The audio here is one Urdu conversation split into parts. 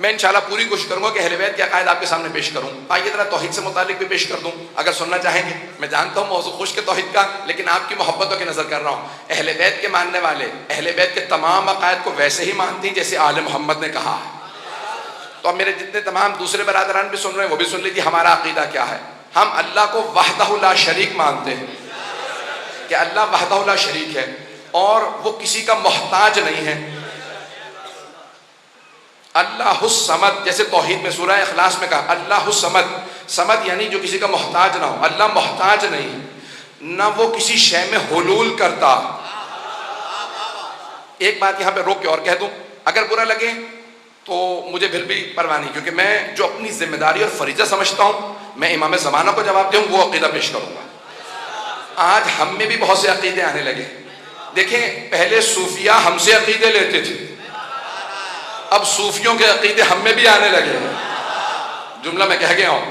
میں انشاءاللہ پوری کوشش کروں گا کہ اہل بیت کے عقائد آپ کے سامنے پیش کروں. آئیے ذرا توحید سے متعلق بھی پیش کر دوں اگر سننا چاہیں گے. میں جانتا ہوں موضوع خشک توحید کا، لیکن آپ کی محبتوں کی نظر کر رہا ہوں. اہل بیت کے ماننے والے اہل بیت کے تمام عقائد کو ویسے ہی مانتے ہیں جیسے آل محمد نے کہا ہے. تو اب میرے جتنے تمام دوسرے برادران بھی سن رہے ہیں وہ بھی سن لیجیے ہمارا عقیدہ کیا ہے. ہم اللہ کو وحدہ لا شریک مانتے ہیں کہ اللہ وحدہ لا شریک ہے اور وہ کسی کا محتاج نہیں ہے. اللہ الصمد، جیسے توحید میں سورہ اخلاص میں کہا اللہ الصمد، صمد یعنی جو کسی کا محتاج نہ ہو. اللہ محتاج نہیں، نہ وہ کسی شے میں حلول کرتا. ایک بات یہاں پہ روک کے اور کہہ دوں، اگر برا لگے تو مجھے پھر بھی پرواہ نہیں، کیونکہ میں جو اپنی ذمہ داری اور فریضہ سمجھتا ہوں میں امام زمانہ کو جواب دوں وہ عقیدہ پیش کروں گا. آج ہم میں بھی بہت سے عقیدے آنے لگے. دیکھیں پہلے صوفیہ ہم سے عقیدے لیتے تھے، اب صوفیوں کے عقیدے ہم میں بھی آنے لگے. جملہ میں کہہ گیا ہوں،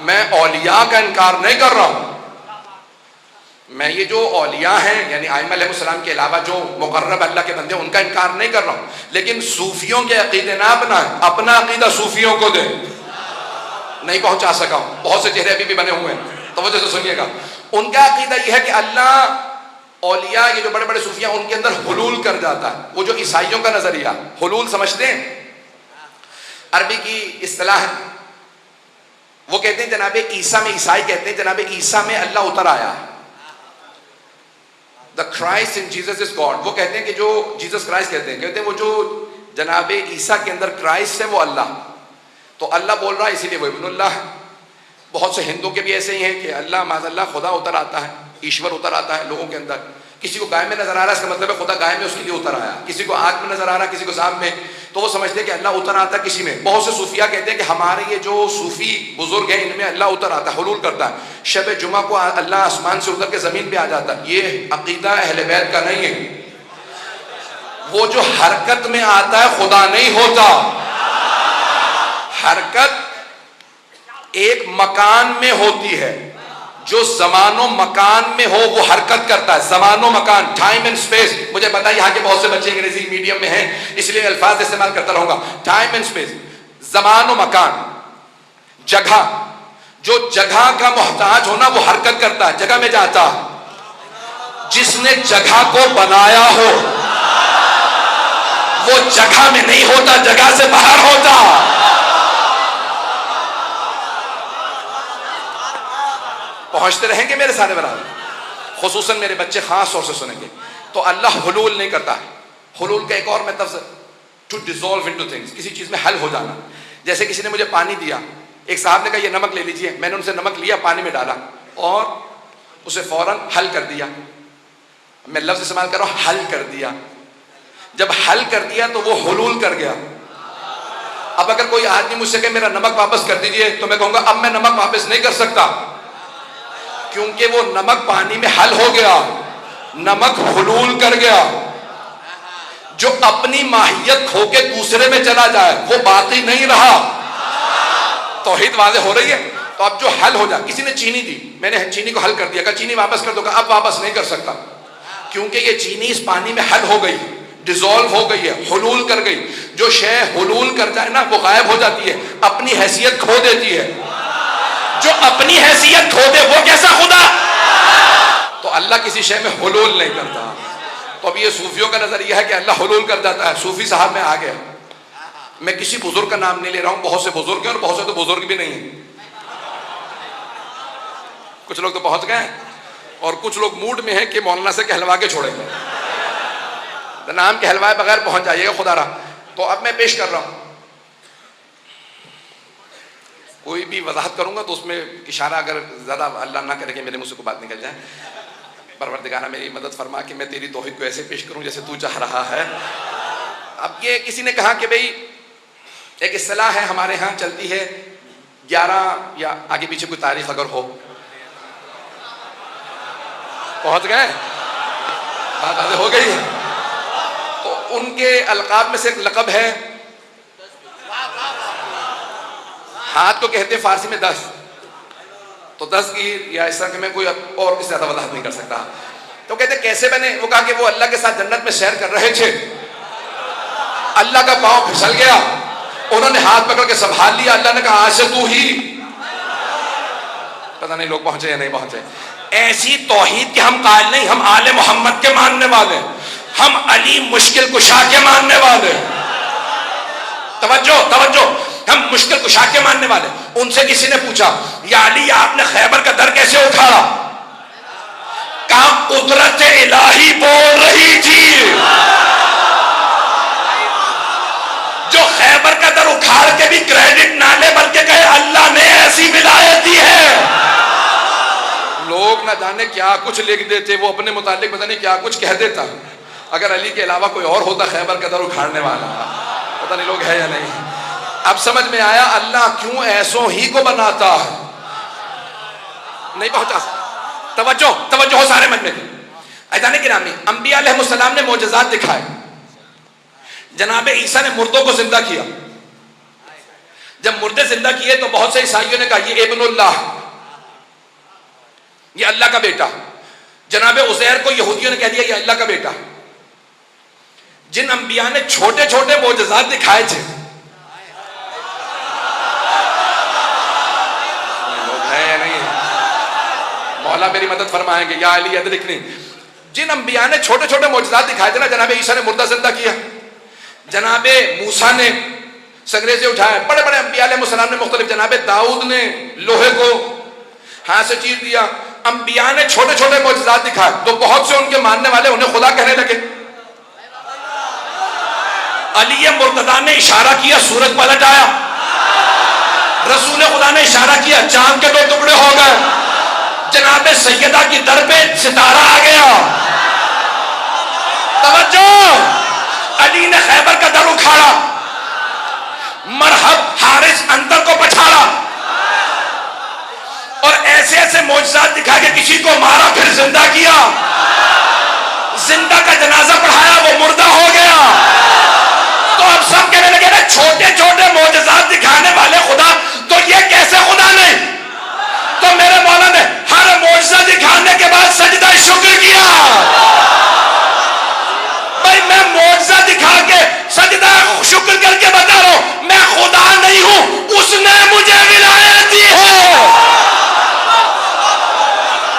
میں اولیاء کا انکار نہیں کر رہا ہوں. میں یہ جو اولیاء ہیں یعنی ائمہ علیہ السلام کے علاوہ جو مقرب اللہ کے بندے ان کا انکار نہیں کر رہا ہوں، لیکن صوفیوں کے عقیدے نہ اپنائیں، اپنا عقیدہ صوفیوں کو دیں. نہیں پہنچا سکا ہوں، بہت سے چہرے ابھی بھی بنے ہوئے ہیں، توجہ سے سنیے گا. ان کا عقیدہ یہ ہے کہ اللہ اولیاء یہ جو بڑے بڑے صوفیاء ان کے اندر حلول کر جاتا ہے. وہ جو عیسائیوں کا نظریہ حلول سمجھتے ہیں، عربی کی اصطلاح ہے. وہ کہتے ہیں جناب عیسیٰ میں، عیسائی کہتے ہیں جناب عیسیٰ میں اللہ اتر آیا. The Christ in Jesus is God. وہ کہتے ہیں کہ جو جیسس کرائسٹ کہتے ہیں وہ جو جناب عیسیٰ کے اندر کرائسٹ ہے وہ اللہ. تو اللہ بول رہا ہے اسی لیے وہ ابن اللہ ہے. بہت سے ہندو کے بھی ایسے ہی ہیں کہ اللہ معاذ اللہ خدا اتر آتا ہے، ایشور اتر آتا ہے لوگوں کے اندر. کسی کو گائے میں نظر آ رہا ہے اس کا مطلب ہے خدا گائے میں اس کے لیے اتر آیا. کسی کو آگ میں نظر آ رہا ہے، کسی کو سانپ میں، تو وہ سمجھتے ہیں کہ اللہ اتر آتا ہے کسی میں. بہت سے صوفیاء کہتے ہیں کہ ہمارے یہ جو صوفی بزرگ ہیں ان میں اللہ اتر آتا ہے، حلول کرتا ہے. شب جمعہ کو اللہ آسمان سے اتر کے زمین پہ آ جاتا ہے. یہ عقیدہ اہل بیت کا نہیں ہے. وہ جو حرکت میں آتا ہے خدا نہیں ہوتا. حرکت ایک مکان میں ہوتی ہے، جو زمان و مکان میں ہو وہ حرکت کرتا ہے. زمان و مکان، ٹائم اینڈ اسپیس. مجھے پتا ہے یہاں کے بہت سے بچے انگریزی میڈیم میں ہیں اس لیے الفاظ استعمال کرتا رہوں گا. ٹائم اینڈ اسپیس، زمان و مکان، جگہ. جو جگہ کا محتاج ہونا وہ حرکت کرتا ہے، جگہ میں جاتا ہے. جس نے جگہ کو بنایا ہو وہ جگہ میں نہیں ہوتا، جگہ سے باہر ہوتا. پہنچتے رہیں گے میرے سارے برابر، خصوصاً میرے بچے خاص طور سے سنیں گے. تو اللہ حلول نہیں کرتا ہے. حلول کا ایک اور مطلب ٹو ڈیزولو انٹو تھنگس، کسی چیز میں حل ہو جانا. جیسے کسی نے مجھے پانی دیا، ایک صاحب نے کہا یہ نمک لے لیجئے، میں نے ان سے نمک لیا، پانی میں ڈالا اور اسے فوراً حل کر دیا. میں لفظ استعمال کر رہا ہوں حل کر دیا. جب حل کر دیا تو وہ حلول کر گیا. اب اگر کوئی آدمی مجھ سے کہ میرا نمک واپس کر دیجئے تو میں کہوں گا اب میں نمک واپس نہیں کر سکتا، کیونکہ وہ نمک پانی میں حل ہو گیا، نمک حلول کر گیا. جو اپنی ماہیت کھو کے دوسرے میں چلا جائے وہ باقی نہیں رہا. توحید واضح ہو رہی ہے. تو اب جو حل ہو جائے، کسی نے چینی دی، میں نے چینی کو حل کر دیا، کہا چینی واپس کر دو، کہا اب واپس نہیں کر سکتا، کیونکہ یہ چینی اس پانی میں حل ہو گئی، ڈیزولو ہو گئی ہے، حلول کر گئی. جو شے حلول کر جائے نا وہ غائب ہو جاتی ہے، اپنی حیثیت کھو دیتی ہے. جو اپنی حیثیت کھو دے وہ کیسا خدا؟ تو اللہ کسی شے میں حلول نہیں کرتا. تو اب یہ صوفیوں کا نظریہ ہے کہ اللہ حلول کر جاتا ہے. صوفی صاحب میں آ گیا. میں کسی بزرگ کا نام نہیں لے رہا ہوں، بہت سے بزرگ ہیں اور بہت سے تو بزرگ بھی نہیں ہیں. کچھ لوگ تو پہنچ گئے اور کچھ لوگ موڈ میں ہیں کہ مولانا سے کہلوا کے چھوڑیں گے. نام کہلوائے بغیر پہنچ جائیے گا خدا رہا. تو اب میں پیش کر رہا ہوں، کوئی بھی وضاحت کروں گا تو اس میں اشارہ اگر زیادہ اللہ نہ کرے کہ میرے منہ سے کوئی بات نکل جائے. پروردگارہ میری مدد فرما کہ میں تیری توحید کو ایسے پیش کروں جیسے تو چاہ رہا ہے. اب یہ کسی نے کہا کہ بھئی ایک اصطلاح ہے ہمارے ہاں چلتی ہے 11 یا آگے پیچھے کوئی تاریخ اگر ہو. پہنچ گئے، بات آگے ہو گئی. تو ان کے القاب میں سے ایک لقب ہے، ہاتھ کو کہتے ہیں فارسی میں 10. تو 10 کی یا اس طرح کہ میں کوئی اور اس سے زیادہ وضاحت نہیں کر سکتا. تو کہتے ہیں کیسے بنے؟ وہ کہا کہ وہ اللہ کے ساتھ جنت میں سیر کر رہے تھے، اللہ کا پاؤں پھسل گیا انہوں نے ہاتھ پکڑ کے سنبھال لیا. اللہ نے کہا آج سے تو ہی. پتہ نہیں لوگ پہنچے یا نہیں پہنچے. ایسی توحید کے ہم قائل نہیں. ہم آل محمد کے ماننے والے, ہم علی مشکل کشا کے ماننے والے. توجہ توجہ, ہم مشکل کشا کے ماننے والے. ان سے کسی نے پوچھا یا علی آپ نے خیبر کا در کیسے اٹھایا؟ کہا قدرت الہی بول رہی تھی. جو خیبر کا در اکھاڑ کے بھی کریڈٹ نہ لے بلکہ کہے اللہ نے ایسی ولایت دی ہے. لوگ نہ جانے کیا کچھ لکھ دیتے, وہ اپنے متعلق پتہ نہیں کیا کچھ کہہ دیتا. اگر علی کے علاوہ کوئی اور ہوتا خیبر کا در اکھاڑنے والا, پتہ نہیں لوگ ہے یا نہیں. اب سمجھ میں آیا اللہ کیوں ایسوں ہی کو بناتا ہے. نہیں پہنچا سکتا. توجہ توجہ ہو سارے مجمع کے. عزیزان گرامی, انبیاء علیہ السلام نے معجزات دکھائے. جناب عیسیٰ نے مردوں کو زندہ کیا. جب مردے زندہ کیے تو بہت سے عیسائیوں نے کہا یہ ابن اللہ, یہ اللہ کا بیٹا. جناب عزیر کو یہودیوں نے کہہ دیا یہ اللہ کا بیٹا. جن انبیاء نے چھوٹے چھوٹے معجزات دکھائے تھے, لوگ ہیں یا نہیں, مولا میری مدد فرمائیں گے یا علی ادرکنی. جن انبیاء نے چھوٹے چھوٹے معجزات دکھائے تھے نا, جناب عیسیٰ نے مردہ زندہ کیا, جناب موسیٰ نے سنگریزے اٹھائے, بڑے بڑے انبیاء علیہ السلام نے مختلف, جناب داؤد نے لوہے کو ہاتھ سے چیر دیا. انبیاء نے چھوٹے چھوٹے معجزات دکھائے تو بہت سے ان کے ماننے والے انہیں خدا کہنے لگے. علی مرتضیٰ نے اشارہ کیا سورج پلٹ آیا. رسول خدا نے اشارہ کیا چاند کے 2 ٹکڑے ہو گئے. جناب سیدہ کی در پہ ستارہ آ گیا. توجہ, علی نے خیبر کا در اکھاڑا, مرحب حارث اندر کو پچھاڑا, اور ایسے ایسے معجزات دکھا کے کسی کو مارا پھر زندہ کیا. زندہ کا جنازہ پڑھایا وہ مردہ ہو گیا. تو اب سب کہنے لگے نا چھوٹے چھوٹے معجزات دکھانے والے خدا, تو یہ کیسے خدا نہیں؟ تو میرے مولا نے ہر معجزہ دکھانے کے بعد سجدہ شکر کیا. بھائی میں معجزہ دکھا کے سجدہ شکر کر کے بتا رہا ہوں میں خدا نہیں ہوں, اس نے مجھے ولایت دی ہے.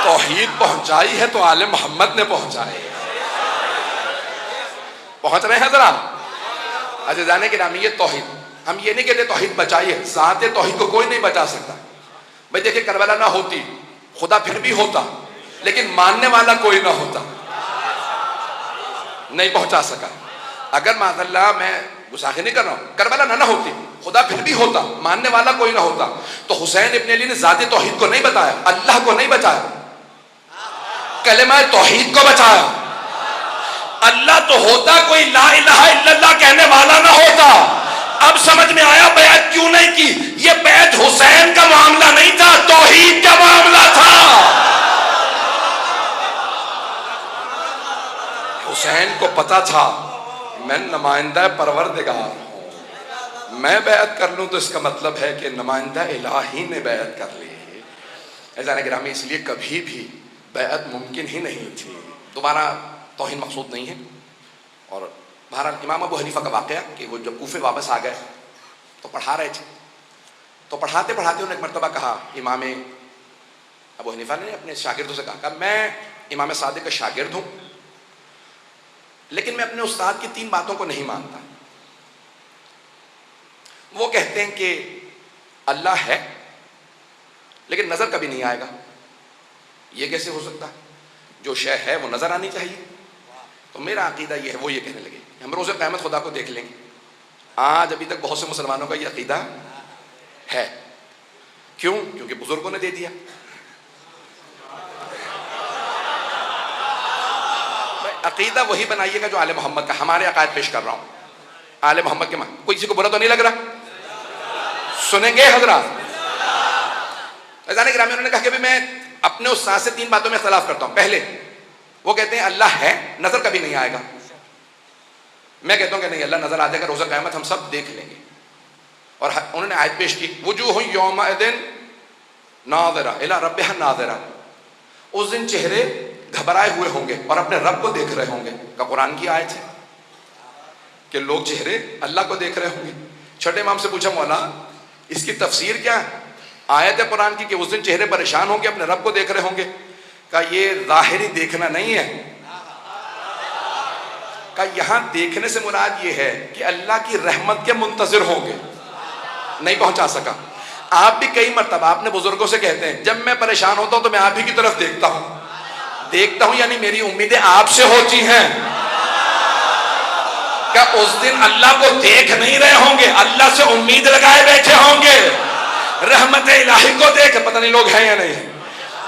توحید پہنچائی ہے تو آل محمد نے پہنچائی. پہنچ رہے ہیں ذرا عزیزان گرامی. یہ توحید, ہم یہ نہیں کہتے توحید بچائی ہے, ذات توحید کو کوئی نہیں بچا سکتا. بھائی دیکھیں کربلا نہ ہوتی خدا پھر بھی ہوتا, لیکن ماننے والا کوئی نہ ہوتا, نہیں پہنچا سکا. اگر معاذ اللہ, میں گستاخی نہیں کر رہا ہوں, کربلا نہ ہوتی خدا پھر بھی ہوتا, ماننے والا کوئی نہ ہوتا. تو حسین ابن علی نے ذات توحید کو نہیں بتایا, اللہ کو نہیں بچایا, کلمہ توحید کو بچایا. اللہ تو ہوتا, کوئی لا الہ الا اللہ کہنے والا نہ ہوتا. اب سمجھ میں آیا بیعت کیوں نہیں کی. یہ بیعت حسین کا معاملہ نہیں تھا, توحید کا معاملہ تھا. حسین کو پتا تھا میں نمائندہ پروردگار ہوں, میں بیعت کر لوں تو اس کا مطلب ہے کہ نمائندہ الہی نے بیعت کر لی. عزیزان گرامی, اس لیے کبھی بھی بیعت ممکن ہی نہیں تھی. دوبارہ توہین مقصود نہیں ہے. اور بہرحال امام ابو حنیفہ کا واقعہ کہ وہ جب کوفے واپس آ گئے تو پڑھا رہے تھے, تو پڑھاتے پڑھاتے انہوں نے ایک مرتبہ کہا, امام ابو حنیفہ نے اپنے شاگردوں سے کہا میں امام صادق کا شاگرد ہوں, لیکن میں اپنے استاد کی 3 باتوں کو نہیں مانتا. وہ کہتے ہیں کہ اللہ ہے لیکن نظر کبھی نہیں آئے گا. یہ کیسے ہو سکتا؟ جو شے ہے وہ نظر آنی چاہیے. تو میرا عقیدہ یہ ہے, وہ یہ کہنے لگے ہم روز قیامت خدا کو دیکھ لیں گے. آج ابھی تک بہت سے مسلمانوں کا یہ عقیدہ ہے. کیوں؟ کیونکہ بزرگوں نے دے دیا. عقیدہ وہی بنائیے گا جو آل محمد کا. ہمارے عقائد پیش کر رہا ہوں, آل محمد کے مان. کوئی کسی کو برا تو نہیں لگ رہا؟ سنیں گے حضرات. عزیزان گرامی, انہوں نے کہا کہ میں اپنے استاد سے 3 باتوں میں اختلاف کرتا ہوں. پہلے وہ کہتے ہیں اللہ ہے, نظر کبھی نہیں آئے گا. میں کہتا ہوں کہ نہیں, اللہ نظر آ جائے گا, روزہ قیامت ہم سب دیکھ لیں گے. اور انہوں نے آیت پیش کی وجوہ یومئذ ناظرہ الی ربہا ناظرہ. اس دن چہرے گھبرائے ہوئے ہوں گے اور اپنے رب کو دیکھ رہے ہوں گے. کا قرآن کی آیت ہے کہ لوگ چہرے اللہ کو دیکھ رہے ہوں گے. چھٹے امام سے پوچھا مولا اس کی تفسیر کیا ہے؟ آیت قرآن کی کہ اس دن چہرے پریشان ہوں گے، اپنے رب کو دیکھ رہے ہوں گے. کہا یہ ظاہری دیکھنا نہیں ہے. کہا یہاں دیکھنے سے مراد یہ ہے کہ اللہ کی رحمت کے منتظر ہوں گے. نہیں پہنچا سکا. آپ بھی کئی مرتبہ اپنے بزرگوں سے کہتے ہیں جب میں پریشان ہوتا ہوں تو میں آپ ہی کی طرف دیکھتا ہوں یعنی میری امیدیں آپ سے ہوتی ہیں. کیا اس دن اللہ کو دیکھ نہیں رہے ہوں گے، اللہ سے امید لگائے بیٹھے ہوں گے، رحمت الہی کو دیکھ. پتہ نہیں لوگ ہیں یا نہیں.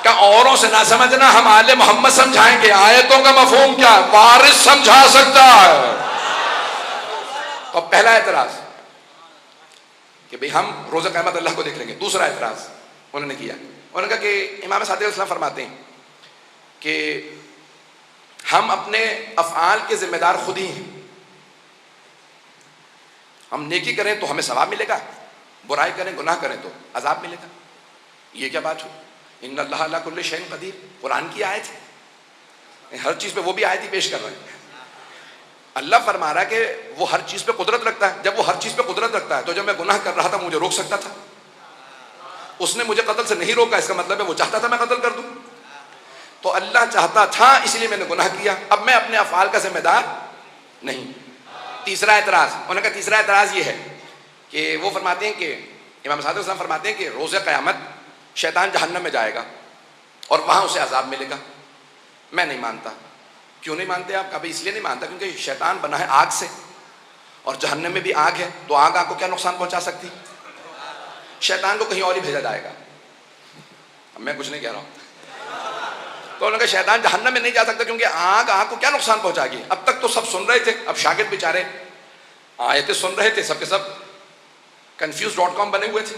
کیا اوروں سے نہ سمجھنا، ہم آل محمد سمجھائیں گے. آیتوں کا مفہوم کیا ہے؟ وارث سمجھا سکتا ہے. تو پہلا اعتراض کہ بھئی ہم روز قیامت اللہ کو دیکھ لیں گے. دوسرا اعتراض انہوں نے کیا، انہوں نے کہا کہ امام صادق علیہ السلام فرماتے ہیں کہ ہم اپنے افعال کے ذمہ دار خود ہی ہیں. ہم نیکی کریں تو ہمیں ثواب ملے گا، برائی کریں گناہ کریں تو عذاب ملے گا. یہ کیا بات ہوئی؟ ان اللہ علی کل شیء قدیر، قرآن کی آیت ہے. ہر چیز پہ وہ بھی آیت ہی پیش کر رہے ہیں. اللہ فرما رہا ہے کہ وہ ہر چیز پہ قدرت رکھتا ہے. جب وہ ہر چیز پہ قدرت رکھتا ہے تو جب میں گناہ کر رہا تھا مجھے روک سکتا تھا. اس نے مجھے قتل سے نہیں روکا، اس کا مطلب ہے وہ چاہتا تھا میں قتل کر دوں. تو اللہ چاہتا تھا اس لیے میں نے گناہ کیا. اب میں اپنے افعال کا ذمہ دار نہیں. تیسرا اعتراض، انہوں نے کہا تیسرا اعتراض یہ ہے کہ وہ فرماتے ہیں کہ امام صادق السلام فرماتے ہیں کہ روز قیامت شیطان جہنم میں جائے گا اور وہاں اسے عذاب ملے گا. میں نہیں مانتا. کیوں نہیں مانتے آپ؟ کبھی اس لیے نہیں مانتا کیونکہ شیطان بنا ہے آگ سے اور جہنم میں بھی آگ ہے، تو آگ کو کیا نقصان پہنچا سکتی؟ شیطان کو کہیں اور ہی بھیجا جائے گا. اب میں کچھ نہیں کہہ رہا ہوں. تو انہوں نے کہا شیطان جہنم میں نہیں جا سکتا کیونکہ آگ کو کیا نقصان پہنچا گی. اب تک تو سب سن رہے تھے، اب شاگرد بیچارے آیتیں سن رہے تھے، سب کے سب confused.com بنے ہوئے تھے.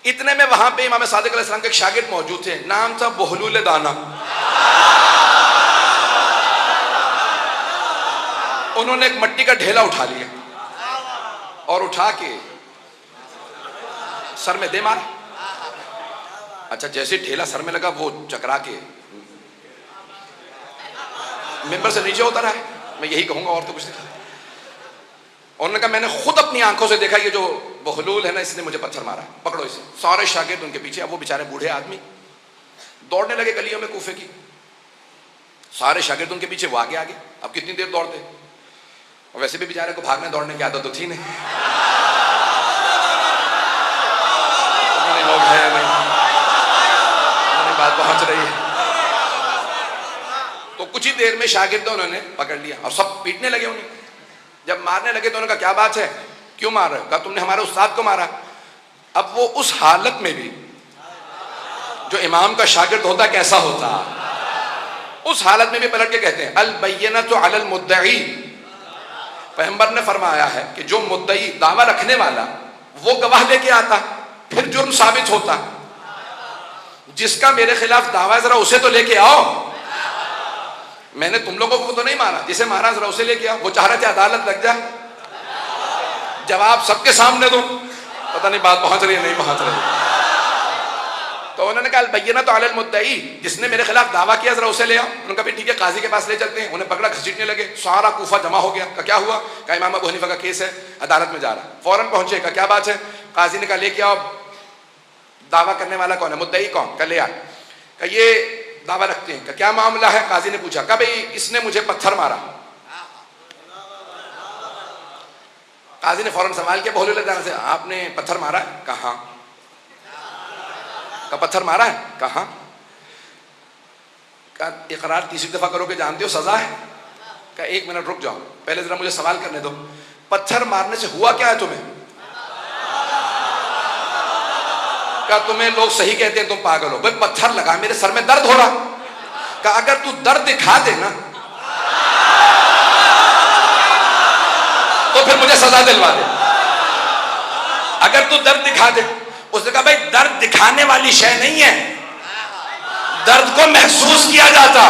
اتنے میں وہاں پہ امام صادق علیہ السلام کے ایک شاگرد موجود تھے، نام تھا بہلول دانا. انہوں نے ایک مٹی کا ڈھیلا اٹھا لیا اور اٹھا کے سر میں دے مارا. اچھا جیسے ڈھیلا سر میں لگا وہ چکرا کے ممبر سے نیچے ہوتا رہا ہے. میں یہی کہوں گا اور تو کچھ نہیں. انہوں نے کہا میں نے خود اپنی آنکھوں سے دیکھا یہ جو بہلول ہے نا اس نے مجھے پتھر مارا، پکڑو اسے. سارے شاگرد ان کے پیچھے. اب وہ بیچارے بوڑھے آدمی دوڑنے لگے گلیوں میں کوفے کی. سارے شاگرد ان کے پیچھے، وہ آگے آگے. اب کتنی دیر دوڑتے؟ اور ویسے بھی بیچارے کو بھاگنے دوڑنے کی عادت تو تھی نہیں. لوگ ہیں نہیں، بات پہنچ رہی ہے. تو کچھ ہی دیر میں شاگردوں انہوں نے پکڑ لیا اور سب پیٹنے لگے انہیں. جب مارنے لگے تو انہوں نے کہا کیا بات ہے، کیوں مار رہے ہو؟ کہا تم نے ہمارے استاد کو مارا. اب وہ اس حالت میں بھی جو امام کا شاگرد ہوتا کیسا ہوتا، اس حالت میں بھی پلٹ کے کہتے ہیں البینۃ علی المدعی. پیغمبر نے فرمایا ہے کہ جو مدعی دعویٰ رکھنے والا وہ گواہ لے کے آتا پھر جرم ثابت ہوتا. جس کا میرے خلاف دعویٰ ذرا اسے تو لے کے آؤ. میں نے تم لوگوں کو تو نہیں مارا، جسے مارا ذرا اسے لے کے آؤ. وہ چاہ رہے تھے عدالت لگ جائے، جواب سب کے سامنے دو. پتہ نہیں بات پہنچ رہی ہے نہیں پہنچ رہی. تو انہوں نے کہا البینۃ علی المدعی، جس نے میرے خلاف دعویٰ کیا ذرا اسے لے آؤ. انہوں نے کہا ٹھیک ہے قاضی کے پاس لے چلتے ہیں. انہیں پکڑا، گھسیٹنے لگے. سارا کوفہ جمع ہو گیا. کہا کیا ہوا؟ کہا امام ابو حنیفہ کا کیس ہے، عدالت میں جا رہا. فوراً پہنچے. کہا کیا بات ہے؟ قاضی نے کہا لے کے آؤ. دعویٰ کرنے والا کون ہے، مدعی کون؟ کہا لے آ. کہا یہ دعویٰ رکھتے ہیں. کہا کیا معاملہ ہے؟ قاضی نے پوچھا. کہا بھئی اس نے مجھے پتھر مارا. قاضی نے فوراً سوال کیا بہلول دانا سے، آپ نے پتھر مارا ہے؟ کہا. کہا پتھر مارا ہے؟ کہا. کہا اقرار تیسری دفعہ کرو کہ جانتے ہو سزا ہے؟ کہا ایک منٹ رک جاؤ، پہلے ذرا مجھے سوال کرنے دو. پتھر مارنے سے ہوا کیا ہے تمہیں؟ کہا تمہیں لوگ صحیح کہتے ہیں تم پاگل ہو. بھائی پتھر لگا میرے سر میں درد ہو رہا. کہا اگر تو درد دکھا دے نا تو پھر مجھے سزا دلوا دے. اگر تو درد دکھا دے. اس نے کہا بھائی درد دکھانے والی شے نہیں ہے، درد کو محسوس کیا جاتا.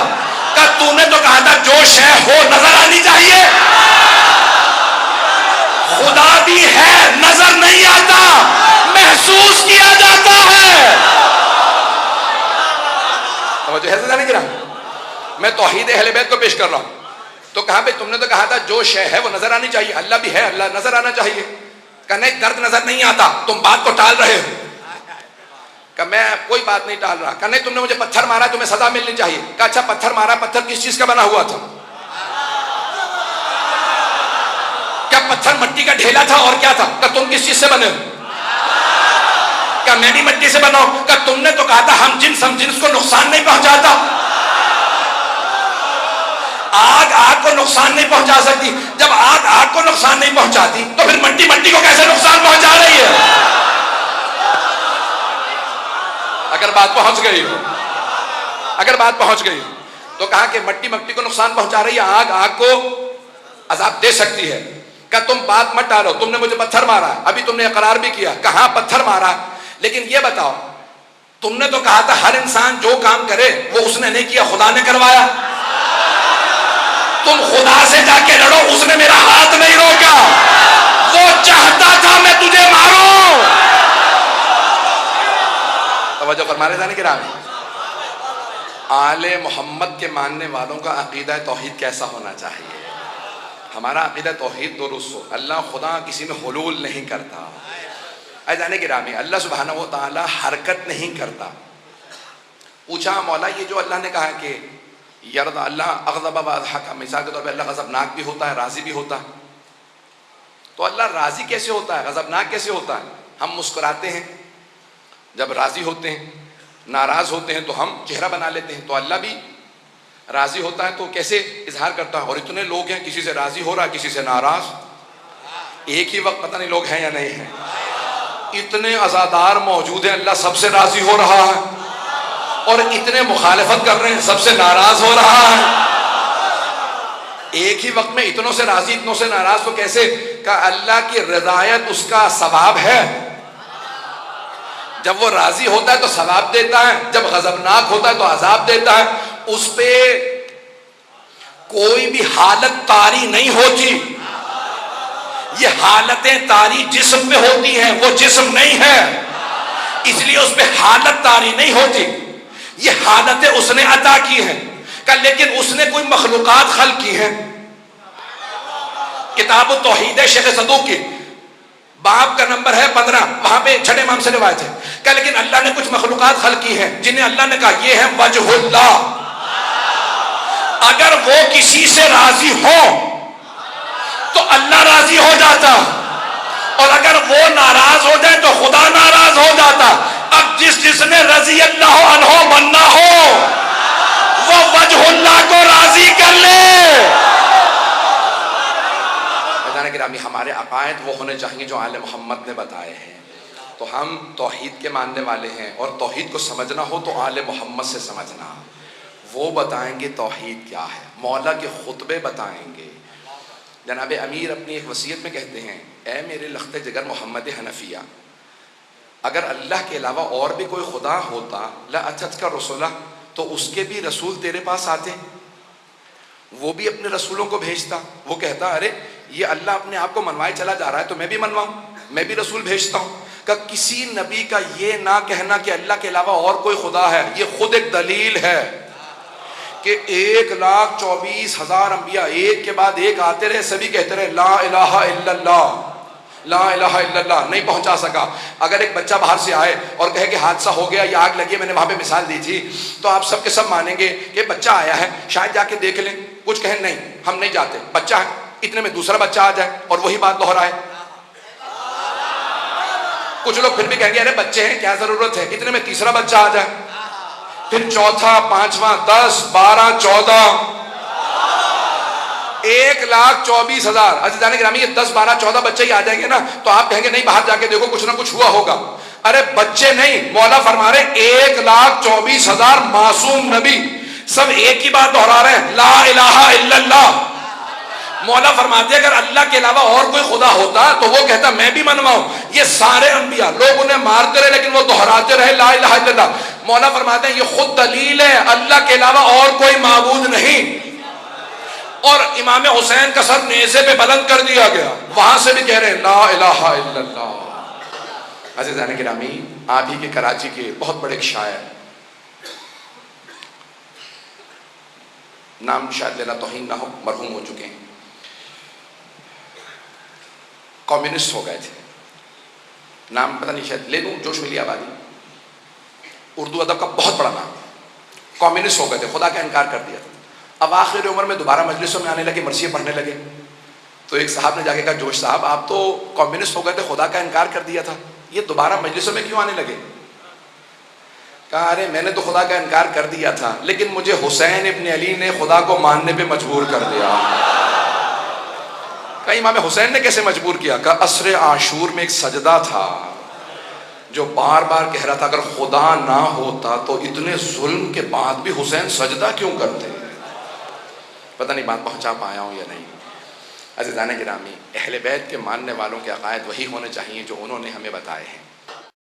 کہا تو نے تو کہا تھا جو شے ہو نظر آنی چاہیے. خدا بھی ہے نظر نہیں آتا، محسوس کیا جاتا ہے. توجہ ہے نہیں کرا؟ میں توحید اہل بیت کو پیش کر رہا ہوں. تو کہا بھائی تم نے تو کہا تھا جو شے ہے وہ نظر آنی چاہیے، اللہ بھی ہے، اللہ نظر آنا چاہیے. کہا نہیں درد نظر نہیں آتا، تم بات کو ٹال رہے ہو. کہا میں کوئی بات نہیں ٹال رہا. کہا نہیں تم نے مجھے پتھر مارا، تمہیں سزا ملنی چاہیے. کہا اچھا پتھر مارا، پتھر کس چیز کا بنا ہوا تھا؟ کیا پتھر مٹی کا ڈھیلا تھا اور کیا تھا؟ کہا تم کس چیز سے بنے ہو؟ کہا میں بھی مٹی سے بنا ہوں. کہا تم نے تو کہا تھا ہم جنس کو نقصان نہیں پہنچاتا. آگ کو نقصان نہیں پہنچا سکتی. جب آگ کو نقصان نہیں پہنچاتی تو پھر مٹی کو کیسے نقصان پہنچا رہی ہے؟ اگر بات پہنچ گئی ہو تو کہا کہ مٹی کو نقصان پہنچا رہی ہے، آگ کو عذاب دے سکتی ہے. کہ تم بات مت ڈالو، تم نے مجھے پتھر مارا، ابھی تم نے اقرار بھی کیا. کہاں پتھر مارا، لیکن یہ بتاؤ تم نے تو کہا تھا ہر انسان جو کام کرے وہ اس نے نہیں کیا، خدا نے کروایا. تم خدا سے جا کے لڑو، اس نے میرا ہاتھ نہیں روکا، وہ چاہتا تھا میں تجھے ماروں. توجہ فرما رہے تھے کہ رامی آل محمد کے ماننے والوں کا عقیدہ توحید کیسا ہونا چاہیے؟ ہمارا عقیدہ توحید درست ہو. اللہ خدا کسی میں حلول نہیں کرتا. اے جانے گرامی اللہ سبحانہ و تعالی حرکت نہیں کرتا. پوچھا مولا یہ جو اللہ نے کہا کہ یرد اللہ اغضب و اضحک، مثال کے طور پہ اللہ غضبناک بھی ہوتا ہے راضی بھی ہوتا ہے. تو اللہ راضی کیسے ہوتا ہے، غضبناک کیسے ہوتا ہے؟ ہم مسکراتے ہیں جب راضی ہوتے ہیں، ناراض ہوتے ہیں تو ہم چہرہ بنا لیتے ہیں. تو اللہ بھی راضی ہوتا ہے تو کیسے اظہار کرتا ہے؟ اور اتنے لوگ ہیں، کسی سے راضی ہو رہا ہے کسی سے ناراض. ایک ہی وقت پتہ نہیں لوگ ہیں یا نہیں ہیں. اتنے عزادار موجود ہیں، اللہ سب سے راضی ہو رہا ہے، اور اتنے مخالفت کر رہے ہیں، سب سے ناراض ہو رہا ہے. ایک ہی وقت میں اتنوں سے راضی اتنوں سے ناراض تو کیسے؟ کہ اللہ کی رضایت اس کا ثواب ہے. جب وہ راضی ہوتا ہے تو ثواب دیتا ہے، جب غضبناک ہوتا ہے تو عذاب دیتا ہے. اس پہ کوئی بھی حالت طاری نہیں ہوتی. یہ حالتیں طاری جسم پہ ہوتی ہیں، وہ جسم نہیں ہے، اس لیے اس پہ حالت طاری نہیں ہوتی. یہ حالتیں اس نے عطا کی ہیں. لیکن اس نے کوئی مخلوقات خلق کی ہیں. کتاب التوحید ہے شیخ صدوق کی، باب کا نمبر ہے 15، وہاں پہ چھٹے امام سے روایت ہے کہ لیکن اللہ نے کچھ مخلوقات خلق کی ہیں جنہیں اللہ نے کہا یہ ہے وجہ اللہ. اگر وہ کسی سے راضی ہو تو اللہ راضی ہو جاتا، اور اگر وہ ناراض ہو جائے تو خدا ناراض ہو جاتا. اب جس نے رضی اللہ عنہ بننا ہو وہ وجہ اللہ کو راضی کر لے. گرامی ہمارے عقائد وہ ہونے چاہیے جو آل محمد نے بتائے ہیں. تو ہم توحید کے ماننے والے ہیں، اور توحید کو سمجھنا ہو تو آل محمد سے سمجھنا. وہ بتائیں گے توحید کیا ہے، مولا کے خطبے بتائیں گے. جناب امیر اپنی ایک وصیت میں کہتے ہیں اے میرے لخت جگر محمد حنفیہ، اگر اللہ کے علاوہ اور بھی کوئی خدا ہوتا لَأَتَتْكَ رُسُلَهُ، تو اس کے بھی رسول تیرے پاس آتے، وہ بھی اپنے رسولوں کو بھیجتا. وہ کہتا ارے یہ اللہ اپنے آپ کو منوائے چلا جا رہا ہے تو میں بھی منواؤں، میں بھی رسول بھیجتا ہوں. کہ کسی نبی کا یہ نہ کہنا کہ اللہ کے علاوہ اور کوئی خدا ہے یہ خود ایک دلیل ہے کہ 1,24,000 انبیاء ایک کے بعد ایک آتے رہے، سبھی کہتے رہے لا الہ الا اللہ لا الہ الا اللہ. نہیں پہنچا سکا. اگر ایک بچہ باہر سے آئے اور کہے کہ حادثہ ہو گیا یا آگ لگی، میں نے وہاں پہ مثال دی تھی، تو آپ سب کے سب مانیں گے کہ بچہ آیا ہے شاید جا کے دیکھ لیں. کچھ کہیں نہیں ہم نہیں جاتے، بچہ ہے، اتنے میں دوسرا بچہ آ جائے اور وہی بات دہرائے. کچھ لوگ پھر بھی کہیں گے ارے بچے ہیں کیا ضرورت ہے، اتنے میں تیسرا بچہ آ جائے، پھر چوتھا، پانچواں، 10، 12، 14، 1,24,000. اچھا جانے گرامی یہ 10، 12، 14 بچے ہی آ جائیں گے نا تو آپ کہیں گے نہیں باہر جا کے دیکھو کچھ نہ کچھ ہوا ہوگا. ارے بچے نہیں، مولا فرما رہے 1,24,000 معصوم نبی سب ایک ہی بات دہرا رہے ہیں لا الہ الا اللہ. مولا فرماتے اگر اللہ کے علاوہ اور کوئی خدا ہوتا تو وہ کہتا میں بھی منواؤں. یہ سارے انبیاء لوگ انہیں مارتے رہے لیکن وہ دہراتے رہے لا الہ الا اللہ. مولا فرماتے ہیں یہ خود دلیل ہے اللہ کے علاوہ اور کوئی معبود نہیں. اور امام حسین کا سر نیزے پہ بلند کر دیا گیا، وہاں سے بھی کہہ رہے ہیں لا الہ الا اللہ. عزیزان گرامی آپ ہی کے کراچی کے بہت بڑے ایک شاعر نام شاید لینا توہین نہ ہو، مرحوم ہو چکے ہیں، کمیونسٹ ہو گئے تھے، نام پتہ نہیں شاید لے لوں، جوش ملی آبادی، اردو ادب کا بہت بڑا نام، کمیونسٹ ہو گئے تھے، خدا کا انکار کر دیا تھا۔ اب آخر عمر میں دوبارہ مجلسوں میں آنے لگے، مرثیے پڑھنے لگے، تو ایک صاحب نے جا کے کہا جوش صاحب آپ تو کمیونسٹ ہو گئے تھے، خدا کا انکار کر دیا تھا، یہ دوبارہ مجلسوں میں کیوں آنے لگے؟ کہا ارے میں نے تو خدا کا انکار کر دیا تھا لیکن مجھے حسین ابن علی نے خدا کو ماننے پہ مجبور کر دیا۔ کہا امام حسین نے کیسے مجبور کیا؟ کہا عصر عاشور میں ایک سجدہ تھا جو بار بار کہہ رہا تھا اگر خدا نہ ہوتا تو اتنے ظلم کے بعد بھی حسین سجدہ کیوں کرتے؟ پتہ نہیں بات پہنچا پایا ہوں یا نہیں۔ عزیزان گرامی، اہل بیت کے ماننے والوں کے عقائد وہی ہونے چاہیے جو انہوں نے ہمیں بتائے ہیں۔